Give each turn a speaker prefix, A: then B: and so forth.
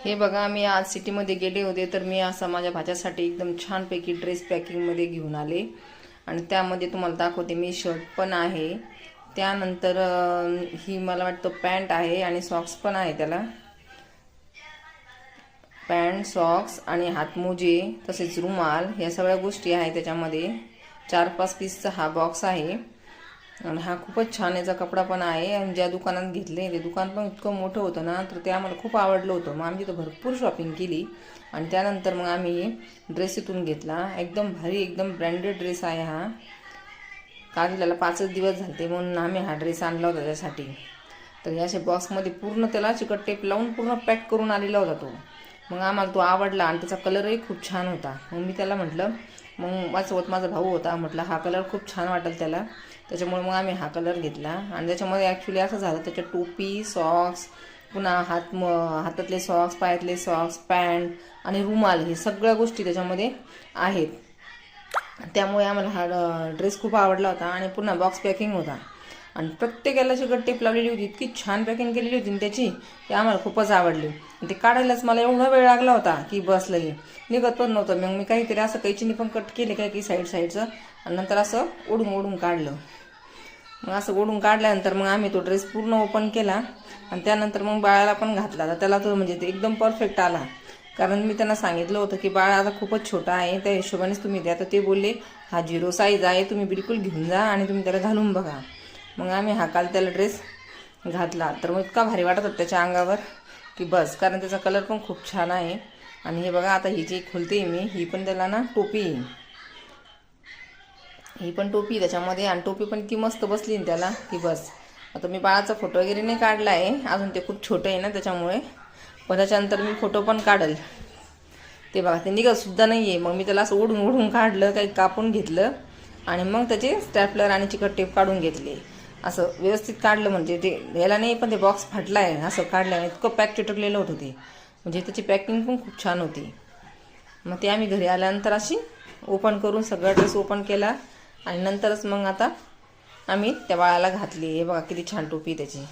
A: हे बघा, मी आज सिटीमध्ये गेले होते तर मी असा माझ्या भाच्यासाठी एकदम छानपैकी ड्रेस पॅकिंगमध्ये घेऊन आले आणि त्यामध्ये तुम्हाला दाखवते मी. शर्ट पण आहे, त्यानंतर ही मला वाटतं पॅन्ट आहे आणि सॉक्स पण आहे. त्याला पॅन्ट, सॉक्स आणि हातमोजे तसेच रुमाल ह्या सगळ्या गोष्टी आहेत त्याच्यामध्ये. 4-5 पीसचा हा बॉक्स आहे आणि हा खूपच छान याचा कपडा पण आहे. आणि ज्या दुकानात घेतले ते दुकान पण इतकं मोठं होतं ना, तर ते आम्हाला खूप आवडलं होतं. मग आम्ही तिथं भरपूर शॉपिंग केली आणि त्यानंतर मग आम्ही ड्रेस इथून घेतला. एकदम भारी, एकदम ब्रँडेड ड्रेस आहे हा. काढलेला 5च दिवस झाले म्हणून आम्ही हा ड्रेस आणला होता त्यासाठी. तर या अशा बॉक्समध्ये पूर्ण त्याला चिकट टेप लावून पूर्ण पॅक करून आलेला होता तो. मग आम्हाला तो आवडला आणि त्याचा कलरही खूप छान होता. मग मी त्याला म्हटलं, मग माझ्यासोबत माझा भाऊ होता, म्हटलं हा कलर खूप छान वाटेल त्याला, त्याच्यामुळे मग आम्ही हा कलर घेतला. आणि त्याच्यामध्ये ॲक्च्युली असं झालं, त्याच्या टोपी, सॉक्स, पुन्हा हातातले सॉक्स, पायातले सॉक्स, पॅन्ट आणि रुमाल हे सगळ्या गोष्टी त्याच्यामध्ये आहेत. त्यामुळे आम्हाला हा ड्रेस खूप आवडला होता. आणि पुन्हा बॉक्स पॅकिंग होता आणि प्रत्येकाला चिकट टेप लावलेली होती. इतकी छान पॅकिंग केलेली होती त्याची, की आम्हाला खूपच आवडली. ते काढायलाच मला एवढा वेळ लागला होता की बस लगे निघत पण नव्हतं. मग मी काहीतरी असं कैचीने पण कट केले काय की साईडचं आणि नंतर असं ओढून काढलं. मग असं ओढून काढल्यानंतर मग आम्ही तो ड्रेस पूर्ण ओपन केला आणि त्यानंतर मग बाळाला पण घातला. तर त्याला तो म्हणजे ते एकदम परफेक्ट आला. कारण मी त्यांना सांगितलं होतं की बाळ आता खूपच छोटा आहे, त्या हिशोबानेच तुम्ही द्या. तर ते बोलले हा 0 साईज आहे, तुम्ही बिलकुल घेऊन जा आणि तुम्ही त्याला घालून बघा. मग आम्ही हा काल त्याला ड्रेस घातला तर मग इतका भारी वाटत होता त्याच्या अंगावर की बस. कारण त्याचा कलर पण खूप छान आहे. आणि हे बघा, आता ही जी खोलते मी, ही पण त्याला ना टोपी, ही पण टोपी त्याच्यामध्ये. आणि टोपी पण ती मस्त बसली ना त्याला की बस. आता मी बाळाचा फोटो वगैरे नाही काढला आहे अजून, ते खूप छोटं आहे ना त्याच्यामुळे. पण त्याच्यानंतर मी फोटो पण काढल. ते बघा, ते निघतसुद्धा नाही आहे. मग मी त्याला असं ओढून काढलं, काही कापून घेतलं आणि मग त्याचे स्टॅपलर आणि चिकट टेप काढून घेतले. असं व्यवस्थित काढलं म्हणजे ते याला नाही, पण ते बॉक्स फाटला आहे असं काढलं. इतकं पॅक चिटकलेलं होतं ते, म्हणजे त्याची पॅकिंग पण खूप छान होती. मग ते आम्ही घरी आल्यानंतर अशी ओपन करून सगळा ड्रेस ओपन केला आणि नंतरच मग आता आम्ही त्या बाळाला घातली. हे बघा किती छान टोपी त्याची.